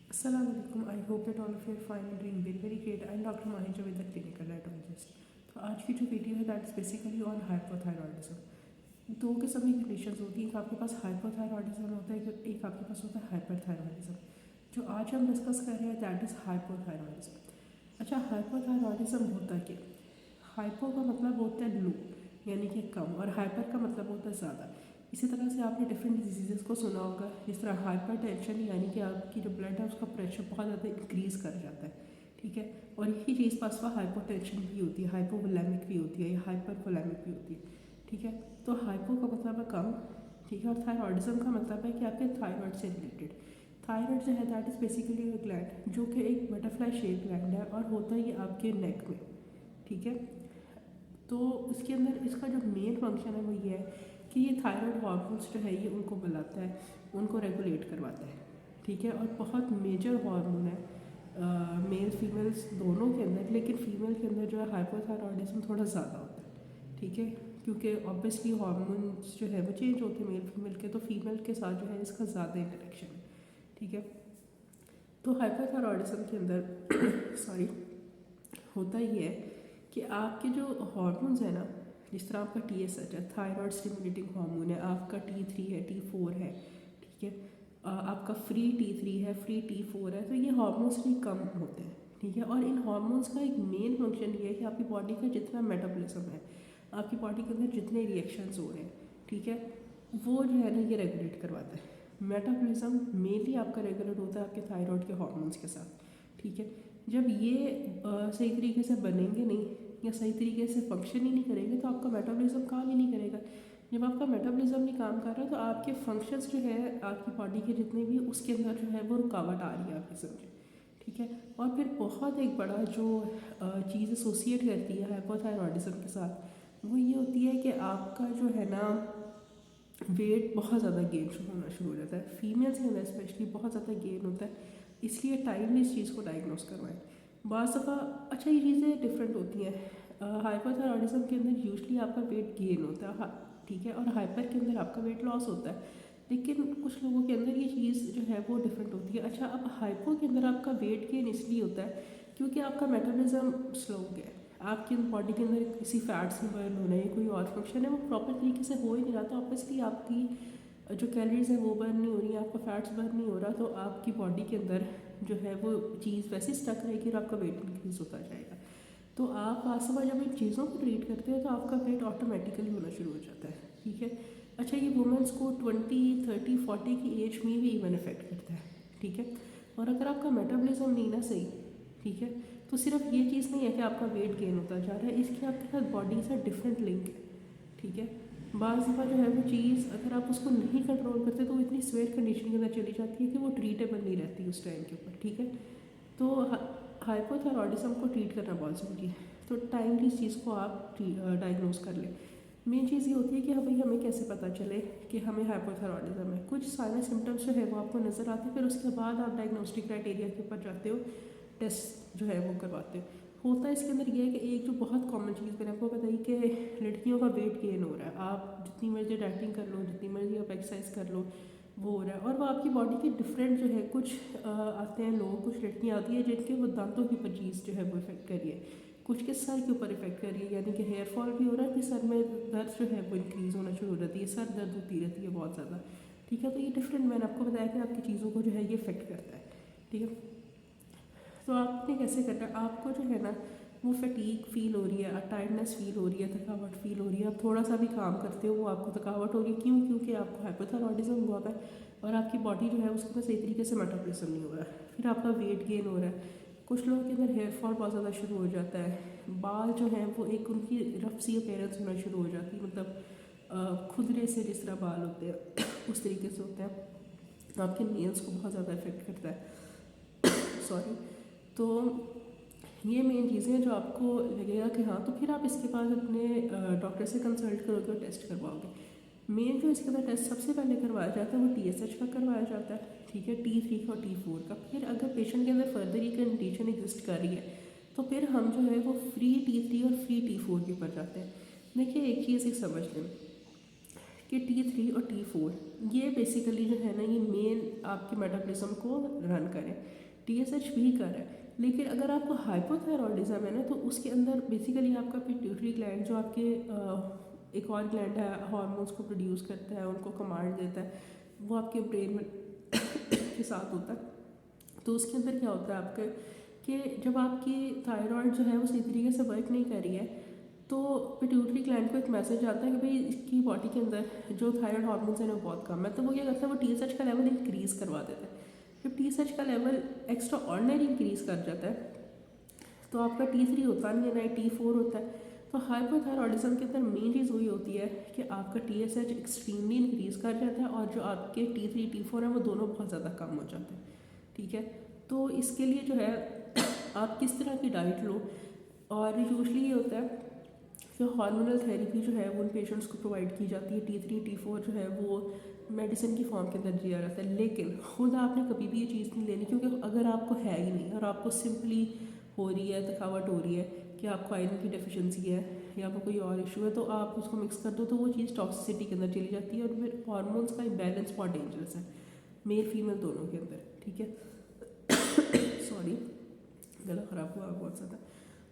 Assalamualaikum. I hope that all of you are fine and doing very very great. I'm Dr. Mahi Javed, the clinical dietologist. तो आज की जो video है that is basically on hypothyroidism. दो किस्म की conditions होती हैं, एक आपके पास हाइपोथायरॉयडिज्म होता है, एक आपके पास होता है हाइपरथायरॉयडिज्म। जो आज हम डिस्कस कर रहे हैं दैट इज़ हाइपोथायरॉयडिज्म। अच्छा, हाइपोथायरॉयडिज्म होता क्या? हाइपो का मतलब होता है लो यानी कि कम, और हाइपर का मतलब होता है ज़्यादा। इसी तरह से आपने डिफरेंट डिजीज़ को सुना होगा, जिस तरह हाइपर टेंशन यानी कि आपकी जो ब्लड है उसका प्रेशर बहुत ज़्यादा इंक्रीज़ कर जाता है, ठीक है। और यही चीज़ पासवा हाइपोटेंशन भी होती है, हाइपोवोलेमिक भी होती है या हाइपरवोलेमिक भी होती है, ठीक है। तो हाइपो का मतलब है कम, ठीक है, और थायरॉयडिज्म का मतलब है कि आपके थायराइड से रिलेटेड। थायराइड जो है दैट इज़ बेसिकली एक ग्लैंड जो कि एक बटरफ्लाई शेप ग्लैंड है और होता है ये आपके नेक में, ठीक है। तो इसके अंदर इसका जो मेन फंक्शन है वो ये है कि ये थायराइड हार्मोन्स जो है ये उनको बुलाता है, उनको रेगुलेट करवाता है, ठीक है। और बहुत मेजर हार्मोन है मेल फीमेल्स दोनों के अंदर, लेकिन फीमेल के अंदर जो है हाइपोथायरॉयडिज्म थोड़ा ज़्यादा होता है, ठीक है। क्योंकि ऑब्वियसली हार्मोन्स जो है वो चेंज होते हैं मेल फीमेल के, तो फीमेल के साथ जो है इसका ज़्यादा इंटरेक्शन है, ठीक है। तो हाइपोथायरॉयडिज्म के अंदर सॉरी होता ये है कि आपके जो हार्मोन्स है ना, जिस तरह आपका TSH है, थायराइड स्टिमुलेटिंग हार्मोन है, आपका T3 है, T4 है, ठीक है, आपका फ्री T3 है, फ्री T4 है, तो ये हार्मोन्स भी कम होते हैं, ठीक है। और इन हार्मोन्स का एक मेन फंक्शन ये है कि आपकी बॉडी का जितना मेटाबॉलिज्म है, आपकी बॉडी के अंदर जितने रिएक्शंस हो रहे हैं, ठीक है, वो जो है ना ये रेगुलेट करवाता है। मेटाबॉलिज्म मेनली आपका रेगुलेट होता है आपके थायराइड के हार्मोन्स के साथ, ठीक है। जब ये सही तरीके से बनेंगे नहीं या सही तरीके से फंक्शन ही नहीं करेंगे तो आपका मेटाबॉलिज्म काम ही नहीं करेगा। जब आपका मेटाबॉलिज्म नहीं काम कर रहा तो आपके फंक्शंस जो है आपकी बॉडी के जितने भी उसके अंदर जो है वो रुकावट आ रही है, आपकी समझे, ठीक है। और फिर बहुत एक बड़ा जो चीज़ एसोसिएट करती है हाइपोथायरॉयडिज्म के साथ वो ये होती है कि आपका जो है ना वेट बहुत ज़्यादा गेन होना शुरू हो जाता है। फीमेल्स के अंदर स्पेशली बहुत ज़्यादा गेन होता है, इसलिए टाइमली इस चीज़ को डायग्नोस करवाएं। बाज़ दफ़ा अच्छा ये चीज़ें डिफरेंट होती हैं। हाइपोथायरॉयडिज्म के अंदर यूजली आपका वेट गेन होता है, ठीक है, और हाइपर के अंदर आपका वेट लॉस होता है, लेकिन कुछ लोगों के अंदर ये चीज़ जो है वो डिफरेंट होती है। अच्छा, अब हाइपो के अंदर आपका वेट गेन इसलिए होता है क्योंकि आपका मेटाबॉलिज्म स्लो हो गया है, आपकी बॉडी के अंदर किसी फैट्स नहीं बर्न होना है, कोई और फंक्शन है वो प्रॉपर तरीके से हो ही नहीं रहा, तो ऑब्वियसली आपकी जो कैलोरीज है वो बर्न नहीं हो रही है, आपका फैट्स बर्न नहीं हो रहा, तो आपकी बॉडी के अंदर जो है वो चीज़ वैसे स्टक रहेगी और आपका वेट इंक्रीज होता जाएगा। तो आप आज सुबह जब इन चीज़ों को ट्रीट करते हो तो आपका वेट ऑटोमेटिकली होना शुरू हो जाता है, ठीक है। अच्छा, ये वुमेंस को 20, 30, 40 की एज में भी इवन इफेक्ट करता है, ठीक है। और अगर आपका मेटाबॉलिज्म नहीं ना सही, ठीक है, तो सिर्फ ये चीज़ नहीं है कि आपका वेट गेन होता जा रहा है, इसके आपके साथ बॉडी से डिफरेंट लिंक है, ठीक है। बाज़ दफ़ा जो है वो चीज़ अगर आप उसको नहीं कंट्रोल करते तो वो इतनी स्वेयर कंडीशन के अंदर चली जाती है कि वो ट्रीटेबल नहीं रहती उस टाइम के ऊपर, ठीक है। तो हाइपोथायरॉयडिज्म को ट्रीट करना बहुत ज़रूरी है, तो टाइमली इस चीज़ को आप डायग्नोस कर लें। मेन चीज़ ये होती है कि भाई हमें कैसे पता चले कि हमें हाइपोथायरॉयडिज्म है। कुछ साइनस सिम्टम्स जो है वो आपको नज़र आते हैं, फिर उसके बाद आप डायग्नोस्टिक क्राइटेरिया के ऊपर जाते हो, टेस्ट जो है वो करवाते हो। होता है इसके अंदर ये है कि एक जो बहुत कॉमन चीज़ मैंने आपको बताई कि लड़कियों का वेट गेन हो रहा है, आप जितनी मर्जी डाइटिंग कर लो, जितनी मर्जी आप एक्सरसाइज कर लो, वो हो रहा है। और वो आपकी बॉडी के डिफरेंट जो है कुछ आते हैं लोग, कुछ लड़कियाँ आती है जिनके वो दांतों की ऊपर चीज़ जो है वो इफेक्ट कर रही है, कुछ के सर के ऊपर इफेक्ट कर रही है, यानी कि हेयर फॉल भी हो रहा है कि सर में दर्द जो है वो इंक्रीज़ होना शुरू हो जाती है, सर दर्द होती रहती है बहुत ज़्यादा, ठीक है। तो ये डिफरेंट मैंने आपको बताया कि आपकी चीज़ों को जो है ये इफेक्ट करता है, ठीक है। तो आपने कैसे करना है, आपको जो है ना वो फटीक फील हो रही है, टायर्डनेस फील हो रही है, थकावट फील हो रही है, आप थोड़ा सा भी काम करते हो वो आपको थकावट हो रही है, क्यों? क्योंकि आपको हाइपोथायरॉयडिज्म हुआ है और आपकी बॉडी जो है उसके सही तरीके से मेटाबॉलिज्म नहीं हो रहा है, फिर आपका वेट गेन हो रहा है। कुछ लोगों के अंदर हेयर फॉल बहुत ज़्यादा शुरू हो जाता है, बाल जो हैं वो एक उनकी रफ सी अपीयरेंस होना शुरू हो जाती है, मतलब खुदरे से जिस तरह बाल होते हैं उस तरीके से होते हैं। आपके नेल्स को बहुत ज़्यादा इफेक्ट करता है सॉरी। तो ये मेन चीज़ें हैं जो आपको लगेगा कि हाँ, तो फिर आप इसके बाद अपने डॉक्टर से कंसल्ट करोगे और टेस्ट करवाओगे। मेन जो इसके अंदर टेस्ट सबसे पहले करवाया जाता है वो TSH का करवाया जाता है, ठीक है, T3 का और T4 का। फिर अगर पेशेंट के अंदर फर्दर ही कंडीशन एग्जिस्ट कर रही है तो फिर हम जो है वो फ्री T3 और फ्री T4 के ऊपर जाते हैं। देखिए, एक चीज़ ही समझ लें कि T3 और T4 ये बेसिकली जो है ना ये मेन आपके मेटाबॉलिज्म को रन करें। TSH भी करे, लेकिन अगर आपको हाइपोथायरॉयडिज्म है ना तो उसके अंदर बेसिकली आपका पिट्यूटरी ग्लैंड जो आपके एक और ग्लैंड है हार्मोन्स को प्रोड्यूस करता है, उनको कमांड देता है, वो आपके ब्रेन में के साथ होता है। तो उसके अंदर क्या होता है आपके कि जब आपकी थायराइड जो है वो सही तरीके से वर्क नहीं कर रही है तो पिट्यूटरी ग्लैंड को एक मैसेज आता है कि भाई इसकी बॉडी के अंदर जो थायराइड हार्मोन्स हैं वो बहुत कम है। तो वो क्या करता है, वो TSH का लेवल इंक्रीज़ करवा देता है। जब TSH का लेवल एक्स्ट्रा ऑर्डिनरी इंक्रीज़ कर जाता है तो आपका T3 होता नहीं है, ना T4 होता है। तो हाइपोथायरॉयडिज्म के अंदर मेन चीज़ वही होती है कि आपका TSH एक्सट्रीमली इंक्रीज़ कर जाता है और जो आपके T3 T4 है वो दोनों बहुत ज़्यादा कम हो जाते हैं। ठीक है, तो इसके लिए जो है आप किस तरह की डाइट लो, और यूजली ये होता है कि हार्मोनल थेरेपी जो है वो उन पेशेंट्स को प्रोवाइड की जाती है। T3 T4 जो है वो मेडिसिन की फॉर्म के अंदर दिया जाता है, लेकिन खुद आपने कभी भी ये चीज़ नहीं लेनी, क्योंकि अगर आपको है ही नहीं और आपको सिंपली हो रही है, थकावट हो रही है कि आपको आयरन की डेफिशिएंसी है या आपको कोई और इशू है, तो आप उसको मिक्स कर दो तो वो चीज़ टॉक्सिसिटी के अंदर चली जाती है और फिर हार्मोन्स का इम्बैलेंस बहुत डेंजरस है मेल फीमेल दोनों के अंदर। ठीक है सॉरी गला ख़राब हुआ बहुत ज़्यादा।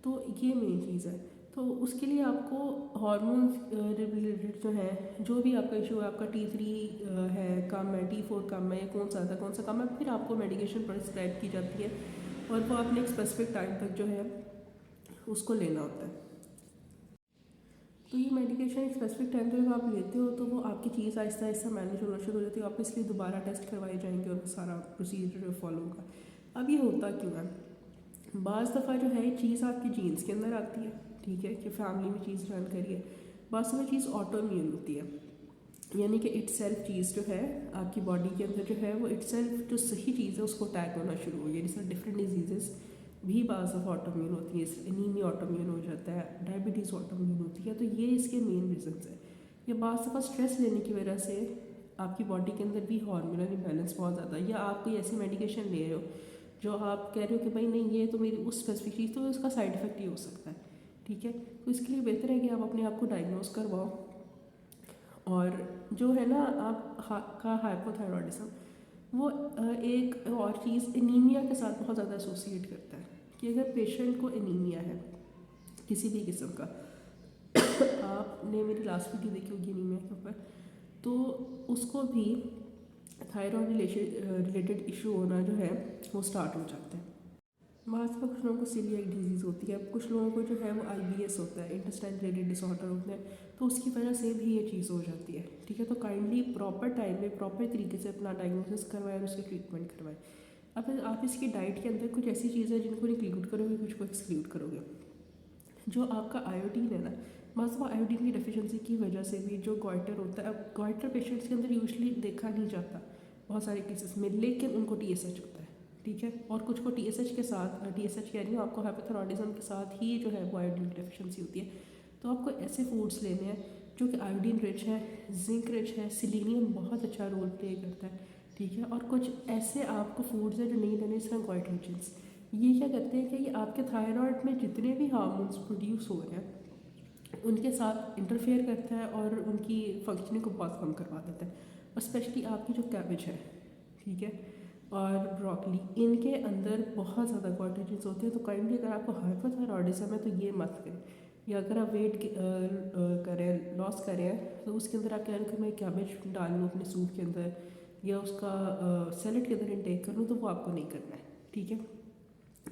तो ये मेन चीज़ है। तो उसके लिए आपको हार्मोन्स रिलेटेड जो है, जो भी आपका इशू है, आपका T3 है कम है, T4 कम है, या कौन सा कम है, फिर आपको मेडिकेशन प्रिस्क्राइब की जाती है और वो आपने एक स्पेसिफिक टाइम तक जो है उसको लेना होता है। तो ये मेडिकेशन एक स्पेसिफिक टाइम पे जब आप लेते हो तो वो आपकी चीज़ आहिस्ता आहिस्ता मैनेज होना शुरू हो जाती है। आप इसलिए दोबारा टेस्ट करवाए जाएंगे और सारा प्रोसीजर फॉलो होगा। अब ये होता क्यों है, बाज़ दफ़ा जो है चीज़ आपकी जीन्स के अंदर आती है, ठीक है, कि फैमिली में चीज़ रन करिए। बाज़ दफ़ा चीज़ ऑटो इम्यून होती है, यानी कि इट सेल्फ चीज़ जो है आपकी बॉडी के अंदर जो है वो इट सेल्फ जो सही चीज़ है उसको अटैक होना शुरू हो गया। जैसे डिफरेंट डिजीज़ भी बाज़ दफ़ा ऑटोम्यून होती है, एनीमिया ऑटोम्यून हो जाता है, डायबिटीज़ ऑटोम्यून होती है। तो ये इसके मेन रीजंस है। या बाज़ दफ़ा स्ट्रेस लेने की वजह से आपकी बॉडी के अंदर भी हार्मोनल इम्बैलेंस बहुत ज़्यादा है, या आप कोई ऐसी मेडिकेशन ले रहे हो जो आप कह रहे हो कि भाई नहीं ये तो मेरी उस स्पेसिफिक चीज़, तो उसका साइड इफ़ेक्ट ही हो सकता है। ठीक है, तो इसके लिए बेहतर है कि आप अपने आप को डायग्नोस करवाओ। और जो है ना का हाइपोथायरॉयडिज्म वो एक और चीज़ एनीमिया के साथ बहुत ज़्यादा एसोसिएट करता है कि अगर पेशेंट को एनीमिया है किसी भी किस्म का आपने मेरी लास्ट वीडियो देखी होगी एनीमिया के ऊपर, तो उसको भी थायराइड रिलेटेड इशू होना जो है वो स्टार्ट हो जाता है। बाज़ में कुछ लोगों को सीलिएक डिजीज़ होती है, कुछ लोगों को जो है वो IBS होता है, इंटेस्टाइन रिलेटेड डिसऑर्डर होते हैं, तो उसकी वजह से भी ये चीज़ हो जाती है। ठीक है, तो काइंडली प्रॉपर टाइम में प्रॉपर तरीके से अपना डायग्नोसिस करवाएं और उसकी ट्रीटमेंट करवाएं। अब आप इसकी डाइट के अंदर कुछ ऐसी चीज़ें जिनको इंक्लूड करोगे, कुछ को एक्सक्लूड करोगे। जो आपका आयोडीन है ना, बस वो आयोडीन की डेफिशिएंसी की वजह से भी जो गॉइटर होता है, अब गॉइटर पेशेंट्स के अंदर यूजली देखा नहीं जाता बहुत सारे केसेस में, लेकिन उनको TSH होता है। ठीक है, और कुछ को TSH के साथ TSH कह रही हूँ आपको हाइपोथायरॉयडिज्म के साथ ही जो है वो आयोडीन की डेफिशिएंसी होती है। तो आपको ऐसे फूड्स लेने हैं जो कि आयोडीन रिच है, जिंक रिच है, सिलीनियम बहुत अच्छा रोल प्ले करता है। ठीक है, और कुछ ऐसे आपको फूड्स हैं जो नहीं लेने, जिस तरह गोइट्रोजन्स, ये क्या करते हैं कि ये आपके थायराइड में जितने भी हार्मोन्स प्रोड्यूस हो रहे हैं उनके साथ इंटरफेयर करता है और उनकी फंक्शनिंग को बहुत कम करवा देता है। और स्पेशली आपकी जो कैबेज है, ठीक है, और ब्रोकली, इनके अंदर बहुत ज़्यादा गोइट्रोजन्स होते हैं। तो काइंडली अगर आपको हाइपोथायरॉयडिज्म है तो ये मत करें, या अगर आप वेट करें लॉस करें तो उसके अंदर आप कह रहे हो कि मैं कैबेज डाल लूँ अपने सूप के अंदर या उसका सैलड के अंदर इंटेक कर लूँ, तो वो आपको नहीं करना है। ठीक है,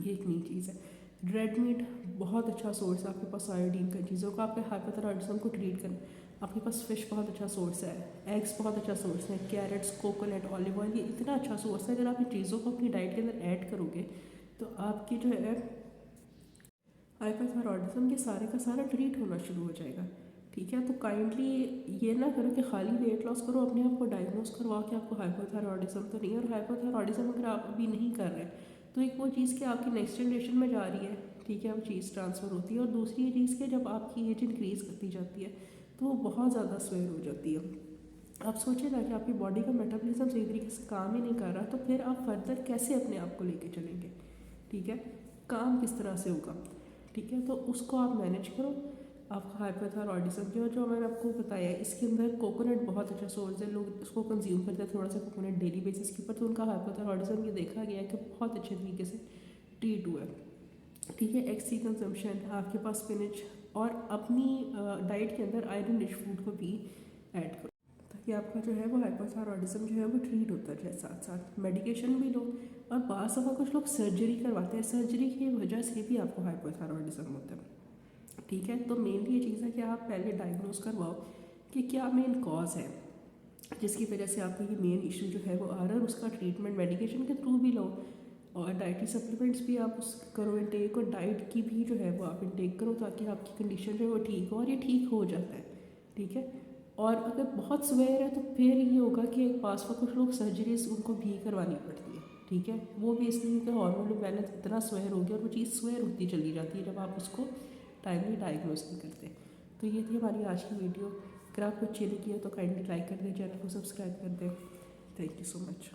ये एक नई चीज़ है। रेड मीट बहुत अच्छा सोर्स है आपके पास आयोडीन का चीज़ों का, आपके हाइपोथायरॉयडिज्म को ट्रीट करना। आपके पास फ़िश बहुत अच्छा सोर्स है, एग्स बहुत अच्छा सोर्स है, कैरेट्स, कोकोनट, ऑलिव ऑयल, ये इतना अच्छा सोर्स है। अगर आप इन चीज़ों को अपनी डाइट के अंदर ऐड करोगे तो आपकी जो है हाइपोथायरॉयडिज्म के सारे का सारा ट्रीट होना शुरू हो जाएगा। ठीक है, तो काइंडली ये ना करो कि खाली वेट लॉस करो, अपने आप को डायग्नोस करवाओ कि आपको हाइपोथायरॉयडिज्म तो नहीं है। और हाइपोथायरॉयडिज्म अगर आप अभी नहीं कर रहे तो एक वो चीज़ कि आपकी नेक्स्ट जनरेशन में जा रही है, ठीक है, वो चीज़ ट्रांसफ़र होती है। और दूसरी चीज़ कि जब आपकी एज इंक्रीज़ करती जाती है तो वो बहुत ज़्यादा स्वेयर हो जाती है। आप सोचिए ना कि आपकी बॉडी का मेटाबॉलिज्म सही तरीके से काम ही नहीं कर रहा, तो फिर आप फर्दर कैसे अपने आप को लेके चलेंगे। ठीक है, काम किस तरह से होगा। ठीक है, तो उसको आप मैनेज करो। आपका हाइपोथायरॉयडिज्म जो मैंने आपको बताया है, इसके अंदर कोकोनट बहुत अच्छा सोर्स है। लोग इसको कंज्यूम करते हैं थोड़ा सा कोकोनट डेली बेसिस के ऊपर, तो उनका हाइपोथायरॉयडिज्म ये देखा गया है कि बहुत अच्छे तरीके से ट्रीट हुआ है। ठीक है, एग्स की कंजम्पशन, आपके पास स्पिनच, और अपनी डाइट के अंदर आयरन रिच फूड को भी ऐड करो ताकि आपका जो है वो हाइपोथायरॉयडिज्म जो है वो ट्रीट होता जाए। साथ साथ मेडिकेशन भी लो। और बाज़ दफ़ा कुछ लोग सर्जरी करवाते हैं, सर्जरी की वजह से भी आपको हाइपोथायरॉयडिज्म होता है। ठीक है, तो मेनली ये चीज़ है कि आप पहले डायग्नोस करवाओ कि क्या मेन कॉज है जिसकी वजह से आपको ये मेन इशू जो है वो आ रहा है, और उसका ट्रीटमेंट मेडिकेशन के थ्रू भी लो, और डाइटरी सप्लीमेंट्स भी आप उस करो इनटेक, और डाइट की भी जो है वो आप इनटेक करो ताकि आपकी कंडीशन जो है वो ठीक हो, और ये ठीक हो जाता है। ठीक है, और अगर बहुत स्वेयर है तो फिर ये होगा कि एक पास में कुछ लोग सर्जरीज उनको भी करवानी पड़ती है। ठीक है, वो भी इसलिए कि हार्मोन इम्बैलेंस इतना स्वेयर हो गया और वो चीज़ स्वेयर होती चली जाती है जब आप उसको टाइमली डायग्नोस नहीं करते। तो ये थी हमारी आज की वीडियो। अगर आपको अच्छी लगी है तो काइंडली लाइक कर दें, चैनल को सब्सक्राइब कर दें। Thank you so much.